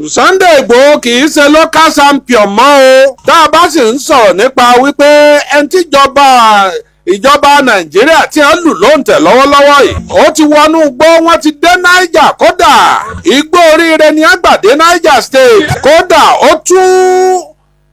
Sunday Igboho kì í ṣe local champion mọ́ o tá a bá sì ń sọ̀rọ̀ nípa wípé ẹni ìjọba Nàìjíríà tí wọ́n lù lóǹtẹ̀ lọ́wọ́lọ́wọ́ yìí ó ti wọnú igbó wọ́n ti dé Niger kódà Igbó Oríire ni àgbàdé Niger State kódà ó tún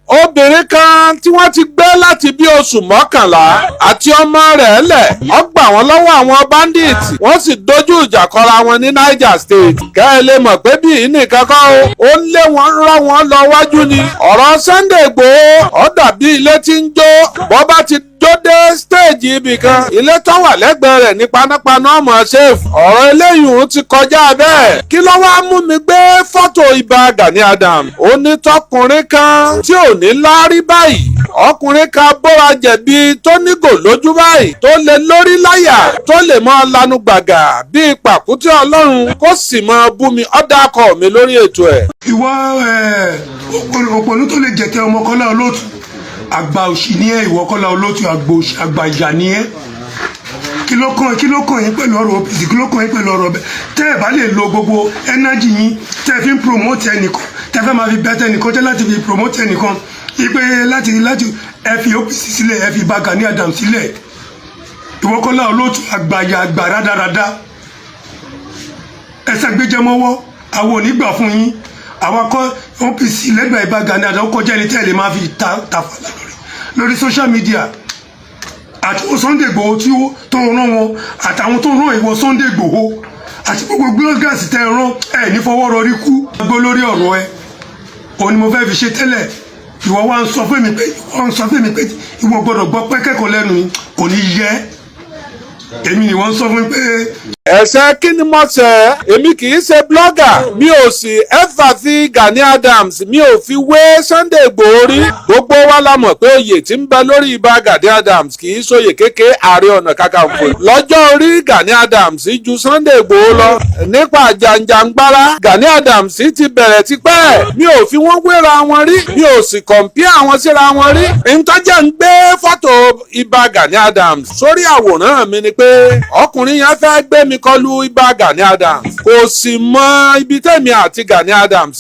obìnrin kan tí wọ́n ti gbé láti bí oṣù 11 àti ọmọ rẹ̀ lẹ̀ wọ́n gbà wọ́n lọ́wọ́ àwọn bandits wọ́n sì dojú ìjà kọra wọn ní Niger State kẹ́ ẹ lè mọ̀ pé bí nìkan kọ́ ó ń lé wọn rán wọn lọ wájú ni ọ̀rọ̀ Sunday Igboho ó dàbí ilé tí ń jó bọ́ bá ti dóde stéèjì ibì kan ilé tó wà lẹ́gbẹ̀ẹ́ rẹ̀ ní panápaná ọmọ safe ọ̀rọ̀ eléyìí ti kọjá bẹ́ẹ̀ kí ló wá mú mi gbé fọ́tò Ìbà Gani Adams onítọkùnrin kan tí ò ní láárí báyìí ọkùnrin kan bóra jẹ̀bi tó nígò lójú báyìí tó lè lórí láyà tó lè mọ lanu gbàgà bíi pàkúté Ọlọ́run kó sì mọ bú mi ọ̀dà akọ mi lórí ètò ẹ̀. ìwọ òpònú tó lè jẹ̀tẹ̀ ọmọ Kọ́lá Olóòtú àgbà òṣì ni ẹ ìwọ Kọ́lá Olóòtú àgbà ìyà ni ẹ kí ló kàn yín pẹ̀lú ọ̀rọ̀ OPC kí ló kàn yín pẹ̀lú ọ̀rọ̀ bẹ́ẹ̀ tẹ́ ẹ̀ bá lè lo gbogbo ẹnájì yín tẹ́ ẹ fi ń promote ẹnìkan tẹ́ ẹ fẹ́ máa fi bẹ́tẹ̀ ẹnìkan tẹ́ láti fi promote ẹnìkan ipe láti ẹ fi OPC sílẹ̀ ẹ fi Ìbà Gani Adams sílẹ̀ ìwọ Kọ́lá Olóòtú àgbàyà àgbà rádaràda ẹ ṣàgbéjẹmọ́wọ́ àwọn ò ní gbà fún yín àwọn akọ OPC lẹ́gbẹ̀ẹ́ Ìbà Gani Adams kọjá ẹni tẹ́ ẹ lè máa fi tàfàlà lórí social media àti Sunday Igboho tí ó tó rán wọn àtàwọn tó rán ìwọ Sunday Igboho àti gbogbo bloggers tẹ́ rán ẹ ní fọwọ́ rọrí kú gbó lórí ọ̀rọ̀ ẹ òun ni mo fẹ́ fi ṣe tẹ́lẹ̀ ìwọ wa ń sọ fún mi pé ìwọ gbọ́dọ̀ gbọ́ pé kẹ́kọ̀ọ́ lẹ́nu kò ní yẹ èmi ni wọ́n sọ fún mi pé. ẹ̀ṣẹ̀ kí ni mo ṣẹ̀ èmi kì í ṣe blogger mi ò sì ẹ́fà fi Gani Adams mi ò fi wé Sunday Igboho rí gbogbo wa la mọ̀ pé oyè tí ń bẹ lórí Ìbà Gani Adams kì í ṣòye kékeré Ààrẹ Ọ̀nà Kakanfò lọ́jọ́ orí Gani Adams ju Sunday Igboho lọ nípa jàǹjàǹgbara Gani Adams ti bẹ̀rẹ̀ tipẹ́ mi ò fi wọ́n wéra wọn rí mi ò sì compare àwọn síra wọn rí ntọ́jà ń gbé fọ́tò Ìbà Gani Adams sórí àwòrán mi ni pé ọkùnrin yẹn fẹ́ gbé mi kọlu Ìbà Gani Adams kò sì mọ ibi tẹ̀mí àti Gani Adams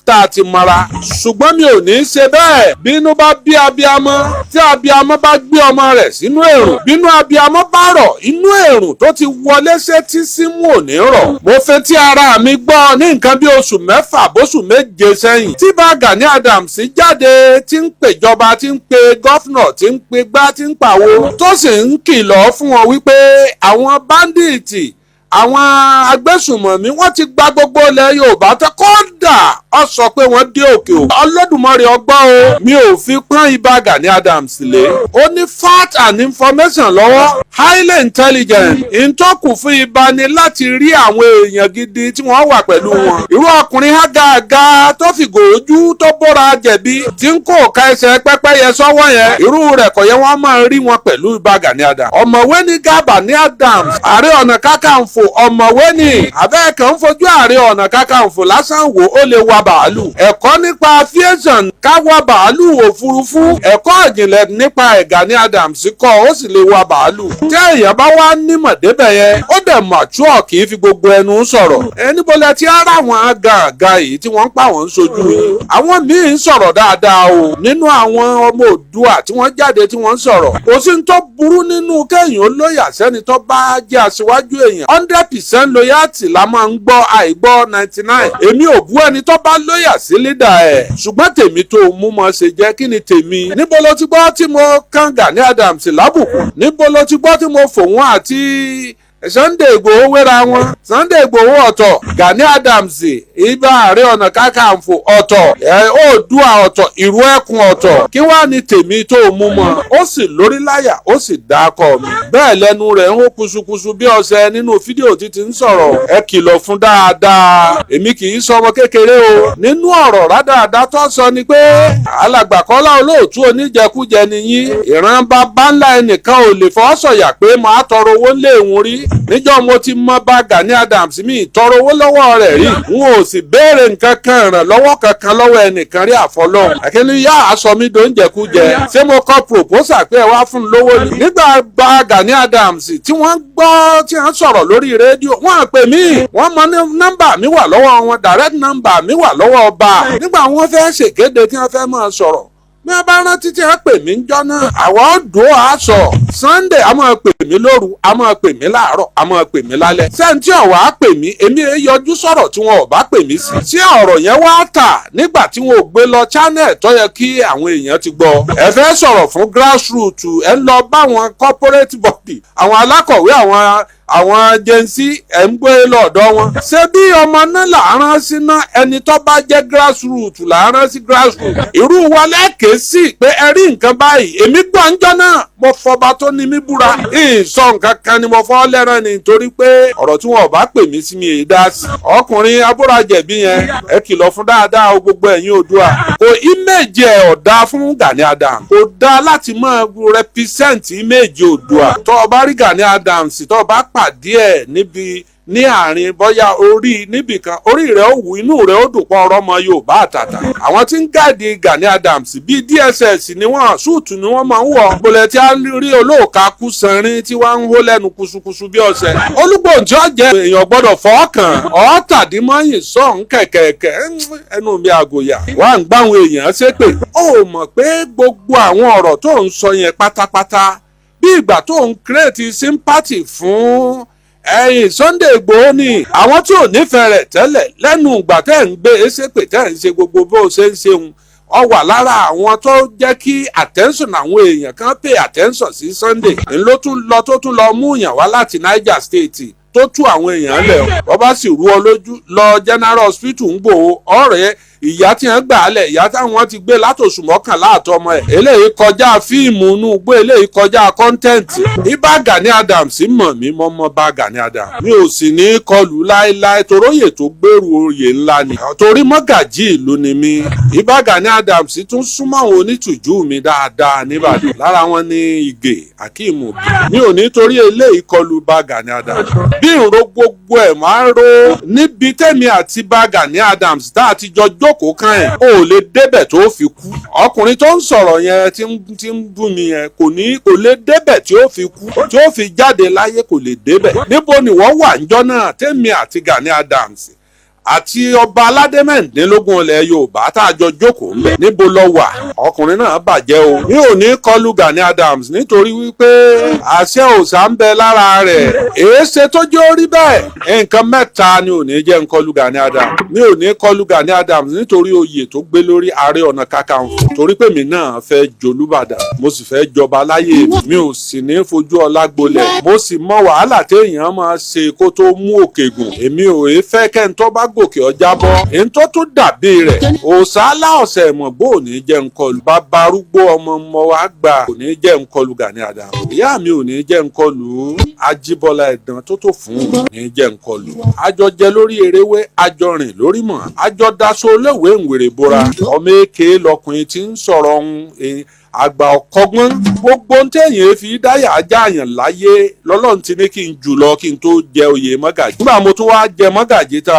tá a ti mọ́ra ṣùgbọ́n mi ò ní í ṣe bẹ́ẹ̀ bínú bá bí abiyamọ tí abiyamọ bá gbé ọmọ rẹ̀ sínú èrùn bínú abiyamọ bá rọ̀ inú èrùn tó ti wọlé sétí símú ò ní rọ̀ mo fẹ́ tí ara mi gbọ́ ní nǹkan bí oṣù 6 bóṣù 7 sẹ́yìn tí Ìbà Gani Adams jáde tí ń pèjọba tí ń pe gọ́fúnà tí ń pe gbá tí ń pàwo tó sì ń kìlọ̀ fún wọn wípé àwọn báńdíìtì àwọn agbésùnmọ̀mí wọ́n ti gba gbogbo ilẹ̀ Yorùbá tó kódà ọ sọ pé wọ́n dé òkè o Olódùmarè ọgbọ́n o mi ò fi pọ́n Ìbà Gani Adams lé ó ní fact and information lọ́wọ́ highly intelligent ìtọ́kù fún Ìbà ni láti rí àwọn èèyàn gidi tí wọ́n wà pẹ̀lú wọn irú ọkùnrin hágàgà tó fi gòójú tó bóra jẹ̀bi tí ń kó ka ẹsẹ̀ pẹ́pẹ́yẹ sọ́wọ́ yẹn irú rẹ̀ kò yẹ wọ́n máa rí wọn pẹ̀lú Ìbà Gani Adams ọ̀mọ̀wé ní Gani Adams Ààrẹ Ọ̀nà Kakanfò ọ̀mọ̀wé ni abẹ́ẹ̀kan ń fojú Ààrẹ Ọ̀nà Kakanfò lásán wò ó lè wa bàálù ẹ̀kọ́ nípa aviation ká wa bàálù òfurufú ẹ̀kọ́ ìjìnlẹ̀ nípa Gani Adams kọ́ ó sì lè wa bàálù tí èèyàn bá wá nímọ̀ débẹ̀ yẹn ó dẹ̀ mature kì í fi gbogbo ẹnu sọ̀rọ̀ níbo lẹ ti ara àwọn gàgà yìí tí wọ́n ń pa wọ́n sojú yìí àwọn míì ń sọ̀rọ̀ dáadáa o nínú àwọn ọmọ Oòduà tí wọ́n jáde tí wọ́n ń sọ̀rọ̀ kò sí ní tó burú nínú kéèyàn olóyà sẹ́ni tó bá jẹ́ aṣíwájú èèyàn 100% loyalty la máa ń gbọ́ àìgbọ́ 99 èmi ò bú ẹni tó bá lóyà sí lídà ẹ̀ ṣùgbọ́n tèmi tó mú mọ́ ṣe jẹ́ kí ni tèmi níbo ló ti gbọ́ tí mo kàn Gani Adams lábùkù níbo ló ti gbọ́ tí mo fòun àti Sunday Igboho wéra wọn Sunday Igboho ọ̀tọ̀ Gani Adams Ìbà Ààrẹ Ọ̀nà Kakanfò ọ̀tọ̀ Oòduà ọ̀tọ̀ ìrú ẹkùn ọ̀tọ̀ kí wàá ní tèmi tó mú mọ́ ó sì lórí láyà ó sì dákọ̀ mi bẹ́ẹ̀ lẹ́nu rẹ̀ ń hó kusukusu bí ọṣẹ nínú fídíò títí ń sọ̀rọ̀ ẹ kìlọ̀ fún dáadáa èmi kì í sọmọ kékeré o nínú ọ̀rọ̀ rádáadáa tó sọ ni pé alàgbà Kọ́lá Olóòtú oníjẹkújẹ nìyí ìran bàbá ńlá ẹnìkan ò lè fọ́ sọ̀yà pé máa tọrọ owó ńlé ìwọ̀n rí níjọ́ mo ti mọ bá Gani Adams mi tọrọ owó lọ́wọ́ rẹ̀ rí n ò sì béèrè nǹkan kan ìrànlọ́wọ́ kankan lọ́wọ́ ẹnìkan rí àfọlọ́hún àkẹ́lẹ́ yá aṣọ mi tó ń jẹkújẹ ṣé mo kọ proposal pé ẹ wá fún un lówó ni. nígbà bá Gani Adams tí wọ́n gbọ́ tí wọ́n sọ̀rọ̀ lórí rédíò wọ́n pè mí wọ́n mọ nọ́mbà mi wà lọ́wọ́ wọn direct number mi wà lọ́wọ́ ọba nígbà wọ́n fẹ́ ṣèkéde tí wọ́n fẹ́ máa sọ̀rọ̀ bí wọ́n bá rántí tí wọ́n pè mí ń jọ́ náà àwọn ọ̀dọ́ aṣọ Sunday a máa pè mí lóru a máa pè mí láàárọ̀ a máa pè mí lálẹ́ sẹ́ńtì ọ̀wá pè mí èmi yọjú sọ̀rọ̀ tí wọn ò bá pè mí sí. tí ọ̀rọ̀ yẹn wá tà nígbà tí wọn ò gbé lọ channel tó yẹ kí àwọn èèyàn ti gbọ́ ẹ fẹ́ sọ̀rọ̀ fún grassroots ẹ lọ bá àwọn corporate body àwọn alákọ̀wé àwọn agency ẹ̀ ń gbé lọ́dọ̀ wọn. ṣé bí ọmọ náà là ń rán sí náà ẹni tó bá jẹ́ grassroots là ń rán sí grassroots. irú wa lẹ́kẹ̀ẹ́ sí pé ẹ rí nǹkan báyìí èmi gbọ́ ń jọ náà mo fọba tó ní mí búra. ìsọ nǹkan kan ni mo fọ́ lẹ́rán ni nítorí pé ọ̀rọ̀ tí wọn ò bá pè mí sí mi èyí dá sí. ọkùnrin abúrajẹ̀bí yẹn ẹ kìlọ̀ fún dáadáa o gbogbo ẹ̀yin Oòduà. kò íméèjì ẹ̀ ọ̀dà fún Gani Adams kò dá láti máa represent íméèjì Oòduà. tó o bá rí Gani Adams tó o bá pàdé ẹ̀ níbi ní àárín bóyá orí níbìkan orí rẹ̀ ó wù inú rẹ̀ ó dùn pọ̀ ọ̀rọ̀ ọmọ Yorùbá àtàtà. àwọn tí ń gáàdì Gani Adams bíi DSS ni wọ́n súùtù ni wọ́n máa ń wọ̀. gbolẹ̀ tí a rí olóòka kú sanrin tí wọ́n ń hó lẹ́nu kusukusu bí ọ̀sẹ̀. olúgbòǹjọ́ jẹ́ èèyàn gbọ́dọ̀ fọ́ọ̀kàn ọ̀ọ́tàdínmọ́yìn sọ̀hún kẹ̀kẹ̀kẹ̀ ẹnu mi àgòyà wà ń gbáwọn èèyàn ṣépè. ó mọ̀ pé gbogbo àwọn ọ̀rọ̀ tó ń sọ yẹn pátápátá bí ìgbà tó ń create sympathy fún ẹ̀yin Sunday Igboho ni àwọn tí ò nífẹ̀ẹ́ rẹ̀ tẹ́lẹ̀ lẹ́nu ìgbà tẹ́ ń gbé ṣépè tẹ́ ń ṣe gbogbo bó ṣe ń ṣeun ọ wà lára àwọn tó jẹ́ kí attention àwọn èèyàn kan pay attention sí Sunday ló tún lọ mú yàn wá láti Niger State tó tú àwọn èèyàn lẹ̀ wọ́n bá sì rú ọ lójú lọ General Hospital ń Gbòho ọ̀rẹ́ ìyá tí wọ́n gbà á lẹ̀ ìyá táwọn ti gbé látòṣù mọ́kànlá àtọmọ ẹ̀ eléyìí kọjá fíìmù inú gbé eléyìí kọjá kọ́ńtẹ́ǹtì. ibà Gani Adams mọ̀ mí mọ́ bá Gani Adams mi ò sì ní kọlù láéláé toróyè tó gbèrú oyè ńlá ni torí mọ́gàjí ìlú ni mí. ibà Gani Adams tún súnmọ́ àwọn onítùjú mi dáadáa nìbàdàn lára wọn ní Ìgè Akeem Obi mi ò ní torí eléyìí kọlù bá Gani Adams bí ìró gbogbo ẹ̀ máa ń ro níbi tẹ́mi àti bá Gani Adams tá a ti jọ jókòó kan ẹ̀ o lè débẹ̀ tó fi kú. ọkùnrin tó ń sọ̀rọ̀ yẹn tí ń bú mi yẹn kò lè débẹ̀ tí ó fi kú tí ó fi jáde láyé kò lè débẹ̀. níbo ni wọ́n wà níjọ́ náà tẹ́mi àti Gani Adams àti ọba aládé mẹ́rìndínlógún ilẹ̀ Yorùbá tá a jọ jókòó ń bẹ̀ níbo lọ wà. ọkùnrin náà bàjẹ́ o mi ò ní kọlù Gani Adams nítorí wípé àṣẹ òòṣà ń bẹ lára rẹ̀ èéṣe tó jẹ́ orí bẹ́ẹ̀. nǹkan mẹ́ta ni ò ní jẹ́ ń kọlù Gani Adams mi ò ní kọlù Gani Adams nítorí oyè tó gbé lórí Ààrẹ Ọ̀nà Kakanfò torí pé mi náà fẹ́ jolúbàdàn mo sì fẹ́ jọba láyé mi ò sì ní fojú ọlá gbolẹ̀ mo sì mọ wàhálà téèyàn máa ṣe kó tó mú òkè gùn èmi ò fẹ́ kẹ́ńtọ́ bá gòkè ọjà bọ́ èyí tó tún dàbí rẹ̀ òsàlá ọ̀sẹ̀ ẹ̀mọ̀ bó ò ní jẹ́ nkọlù bàbá arúgbó ọmọ wa gbà ò ní jẹ́ nkọlù Gani Adams ìyá mi ò ní jẹ́ nkọlù Ajíbọ́lá Ẹ̀dàn tó fún ò ní jẹ́ nkọlù àjọjẹ lórí eréwé àjọrìn lórí mọ̀ àjọdaṣọ olówó ìwèrè bora ọmọ èké lọkùnrin tí ń sọ̀rọ̀ ọ̀hún àgbà ọ̀kọ́gbọ́n gbogbo ń tẹ̀yìn fi dáyà ajáàyàn láyé lọ́lọ́run ti ní kí n jù lọ kí n tó jẹ oyè mọ́gàjì nígbà mo tún wá jẹ mọ́gàjì tá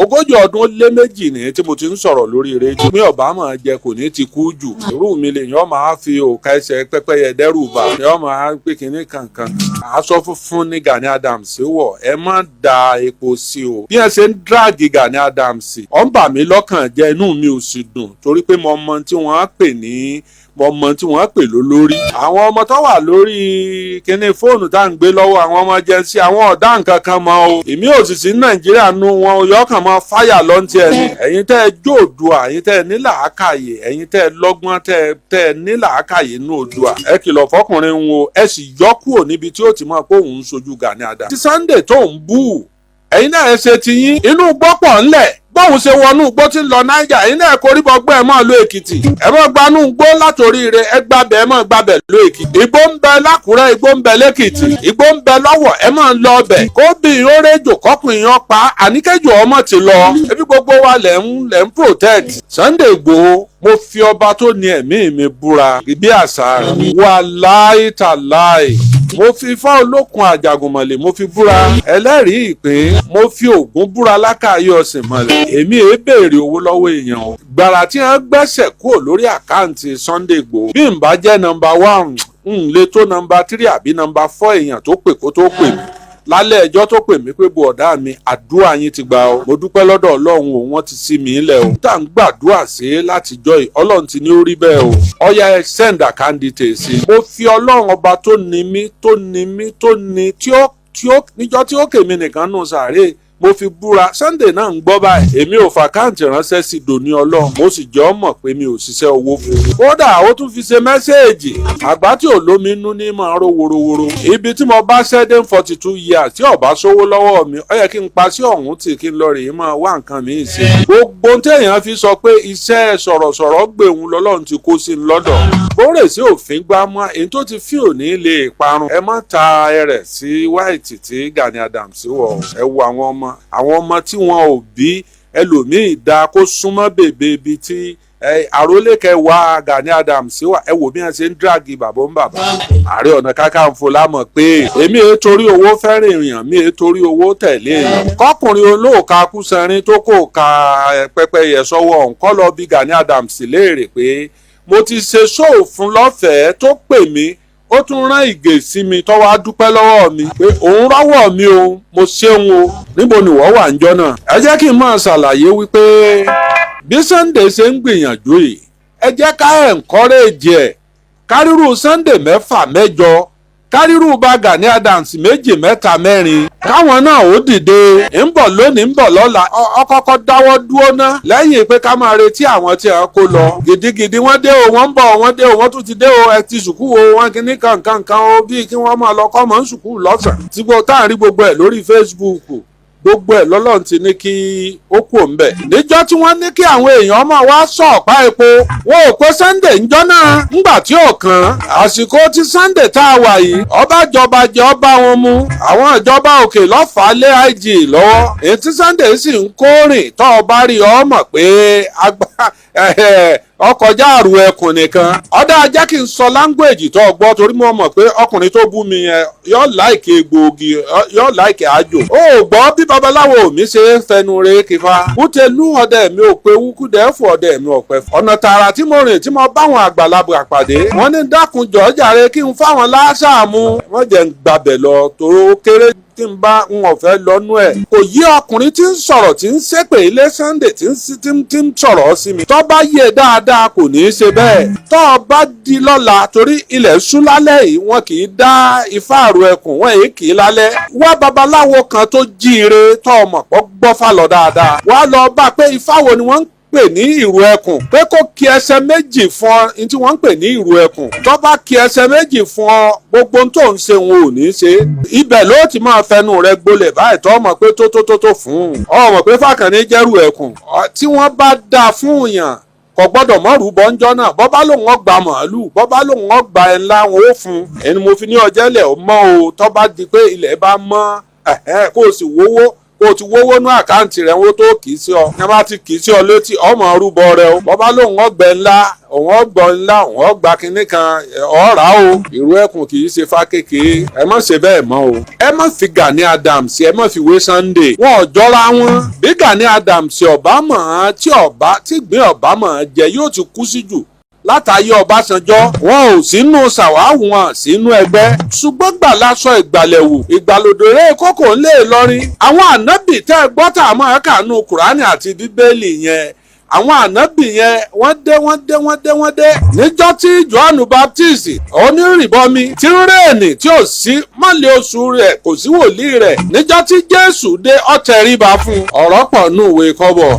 ogójì ọdún lé méjì ní tí mo ti ń sọ̀rọ̀ lórí rédíò mi ọ̀bá máa jẹ kò ní ti kú jù irú mi lè yàn máa fi òkà ẹsẹ̀ pẹ́pẹ́yẹ dẹ́rù bà yàn máa pé kínní kankan aṣọ funfun ní Gani Adams wọ̀ ẹ má da epo sí o bí ẹ ṣe ń dráàgì Gani Adams ọ̀ ń bà mí lọ́kàn jẹ́ inú mi ò sì dùn torí pé mo mọ tí wọ́n á pè ní ọmọ tí wọ́n pè lólórí àwọn ọmọ tó wà lórí kíní fóònù tá à ń gbé lọ́wọ́ àwọn ọmọ jẹ́nsí àwọn ọ̀dà nǹkan kan mọ́ o èmi ò sì sí Nàìjíríà nu wọn yọkàn mọ́ fáyà lọ́ntì ẹni ẹ̀yin tẹ́ ẹ jó Oòduà ẹ̀yin tẹ́ ẹ ní làákàyè ẹ̀yin tẹ́ ẹ lọ́gbọ́n tẹ́ ẹ ní làákàyè nínú Oòduà ẹ kìlọ̀ fọkùnrin wo ẹ sì yọ kúrò níbi tí ó ti mọ̀ pé òun ń sojú Gani Adams ti Sunday tó ń bú ẹ̀yin náà ẹ ṣe tiyín inú gbọ́pọ̀ ńlẹ̀ bóun ṣe wọnú igbó tí ń lọ Niger ẹ̀yin náà koríbọ gbọ́ ẹ̀ mọ́ ló Èkìtì ẹ̀ mọ́ gbanú igbó látòrí rẹ̀ ẹ̀ gbàbẹ̀ ẹ̀ mọ́ gbàbẹ̀ ló Èkìtì igbó ń bẹ l'Ákúrẹ́ igbó ń bẹ l'Èkìtì igbó ń bẹ lọ́wọ̀ ẹ̀ mọ́ lọ ọbẹ̀ kó bí ìhórèjò kọkùnrin yan pa àníkẹ́jọ ọmọ ti lọ ebi gbogbo wa lẹ̀ ń protect Sunday Igboho mo fi ọba tó ní ẹ̀mí mi búra bí àṣà rẹ̀ wà láì tà láì mo fi ifá olókun àjàgùnmọ̀lẹ̀ mo fi búra ẹlẹ́rìí ìpín mo fi ògún búra lákàáyé ọ̀sìn mọ̀lẹ̀ èmi èé béèrè owó lọ́wọ́ èèyàn o gbàrà tí wọ́n gbẹ́sẹ̀ kúrò lórí àkáǹtì Sunday Igboho bí n bá jẹ́ nọmba 1 n lè tó nọmba 3 àbí nọmba 4 èèyàn tó pè kó tó pè mí lálẹ́ ẹjọ́ tó pè mí pé bọ̀dá mi àdúrà yín ti gbà o mo dúpẹ́ lọ́dọ̀ ọlọ́run o wọ́n ti sí mi ilẹ̀ o tá ń gbàdúrà sí látijọ́ yìí ọlọ́run ti ní ó rí bẹ́ẹ̀ o ọ̀yá ẹ send candidate sí i mo fi ọlọ́run ọba tó ní mí tí ó níjọ́ tí ó kèmí nìkan nù sàárè mo fi búra Sunday náà ń gbọ́ báyìí èmi ò fàkáǹtì ránṣẹ́ sí dòní ọlọ́run mo sì jẹ́ ọmọ pé mi ò ṣiṣẹ́ owó fún un kódà ó tún fi ṣe mẹ́sẹ̀ẹ̀jì àgbá tí ò lómi inú ní máa ró worowóró ibi tí mo bá ṣẹ́dé 42 years tí ọba sówó lọ́wọ́ mi ó yẹ kí n pa sí ọ̀hún tí kí n lọ rèé máa wá nǹkan mi sí gbogbo téèyàn fi sọ pé iṣẹ́ sọ̀rọ̀sọ̀rọ̀ gbèhùn lọ́lọ́run ti kó sí lọ́dọ̀ bóòrè sí òfin gbá mọ́ èyí tó ti fi òní lè parun ẹ má ta ẹrẹ̀ sí white tí Gani Adams wọ̀ ẹ wo àwọn ọmọ tí wọn ò bí ẹlòmíì dá kó súnmọ́ bèbè ibi tí àrólé kẹwàá Gani Adams wà ẹ wò bí wọn ṣe ń dráàgì bàbá ń bàbá Ààrẹ Ọ̀nà Kakanfò lámọ̀ pé èmi èé torí owó fẹ́ràn èèyàn mi èé torí owó tẹ̀lé èèyàn kọkùnrin olóòka kúsẹrin tó kò ka pẹ́pẹ́yẹ sọ́wọ́ ọ̀hún kọ́ lọ bí Gani Adams léèrè pé mo ti ṣe ṣóò fún lọ́fẹ̀ẹ́ tó pè mí ó tún rán ìgè sí mi tó wá dúpẹ́ lọ́wọ́ mi pé òun rọ́wọ́ mi o mo ṣeun o níbo ni wọ́n wà níjọ́ náà. ẹ jẹ́ kí n máa ṣàlàyé wípé bí Sunday ṣe ń gbìyànjú yìí ẹ jẹ́ ká encourage ẹ̀ kárírù Sunday 6 8 kárírù bá Gani Adams 2 3 4 káwọn náà ó dìde ń bọ̀ lónìí ń bọ̀ lọ́la ọkọ̀ọ̀kọ̀ dáwọ́ dúró ná lẹ́yìn pé ká máa retí àwọn tí a kó lọ gidigidi wọ́n dé o wọ́n ń bọ̀ wọ́n dé o wọ́n tún ti dé o ẹ ti sùkú o wọ́n kì ní kankan o bíi kí wọ́n máa lọ kọ́ mọ́ ń sùkú lọ́sàn-án tí gbogbo tá à ń rí gbogbo ẹ̀ lórí Facebook gbogbo ẹ̀ lọ́lọ́run ti ní kí ó kú òǹbẹ̀. níjọ́ tí wọ́n ní kí àwọn èèyàn máa wá sọ ọ̀pá epo wọn ò pé Sunday ńjọ́ náà ńgbà tí ò kàn àsìkò tí Sunday tá a wà yìí ọba jọba jẹ ọba wọn mú àwọn ìjọba òkè lọ́fàá lé IG lọ́wọ́ èyí tí Sunday sì ń kórìn tó ọba rí ọ mọ̀ pé ọkọjá àrùn ẹkùn nìkan ọdọ ajá kí n sọ láńgbèjì tó gbọ́ torí mo mọ̀ pé ọkùnrin tó bú mi yẹn yóò láìkè egbòogi yóò láìkè àjò ó gbọ́ bí babaláwo mi ṣe ń fẹnu re kífa kútẹlú ọdẹ mi ò pé wúkúdẹ fún ọdẹ mi ò pẹ ọ̀nà tààrà tí mo rìn tí mo báwọn àgbàlagbà pàdé wọ́n ní dákunjọ́ jàre kí n fáwọn láṣàmú wọ́n jẹ́ ń gbàbẹ̀ lọ tòró kéré tí n bá ń ọ̀fẹ́ lọ́nú ẹ̀. kò yí ọkùnrin tí ń sọ̀rọ̀ tí ń ṣépè ilé Sunday tí ń sọ̀rọ̀ sí mi. tó bá yẹ dáadáa kò ní í ṣe bẹ́ẹ̀. tó bá di lọ́la torí ilẹ̀ ṣú lálẹ́ yìí wọn kì í dá ifá àrò ẹkùn wọn èyí kì í lálẹ́. wá babaláwo kan tó jíire tó ọmọ pọ̀ gbọ́fà lọ dáadáa. wá lọ bá pé ifá wo ni wọ́n ń pè ní ìrù ẹkùn pé kó kí ẹsẹ̀ méjì fún ọ ní tí wọ́n ń pè ní ìrù ẹkùn tó bá kí ẹsẹ̀ méjì fún ọ gbogbo tó ń ṣe wọn ò ní ṣe ibẹ̀ ló ti máa fẹnu rẹ gbolẹ̀ báyìí tó mọ̀ pé tó fún un ọ mọ̀ pé Fákànní jẹ́rù ẹkùn tí wọ́n bá dá fún yàn kò gbọ́dọ̀ mọ́rù bọ́njọ́ náà bọ́ bá lòun ọgbà màálù bọ́ bá lòun ọgbà ẹ̀ ńlá wọn ó fún ẹni mo fi ní ọjẹ́lẹ̀ mọ́ o tó bá di pé ilẹ̀ bá mọ́ kó o sì wówó o ti wówó ní àkáǹtì rẹ̀ wọ́n tó kì í sí ọ ní a bá ti kì í sí ọ létí ọmọ rúbọ rẹ o bọ́bá lóun ọgbẹ́ ńlá òun ọgbọ́n ńlá òun ọgbà kínní kan ọ̀rá o ìrù ẹkùn kì í ṣe fá kékeré ẹ má ṣe bẹ́ẹ̀ mọ́ o ẹ má fi Gani Adams ẹ má fi wé Sunday wọn ò jọra wọn bí Gani Adams ọba mọ̀ ọ́n tí gbé ọba mọ̀ ọ́n jẹ yóò ti kú sí jù látàyé Ọbásanjọ́ wọn ò sínú ṣàwáwù wọn sínú ẹgbẹ́ ṣùgbọ́n gbà lásọ ìgbàlẹ̀wù ìgbàlódéré kókò ńlẹ̀ Ìlọrin àwọn ànábì tẹ́ gbọ́ tá a máa kànú Kùránì àti Bíbélì yẹn àwọn ànábì yẹn wọ́n dé níjọ́ tí Jòhánù Baptist onírìbọmi tí ń rèèní tí ò sí mọ́lẹ̀ oṣù rẹ̀ kò sí wòlíì rẹ̀ níjọ́ tí Jésù dé ó tẹríba fún ọ̀rọ̀ pọ̀ nù ìwé kọ́bọ̀.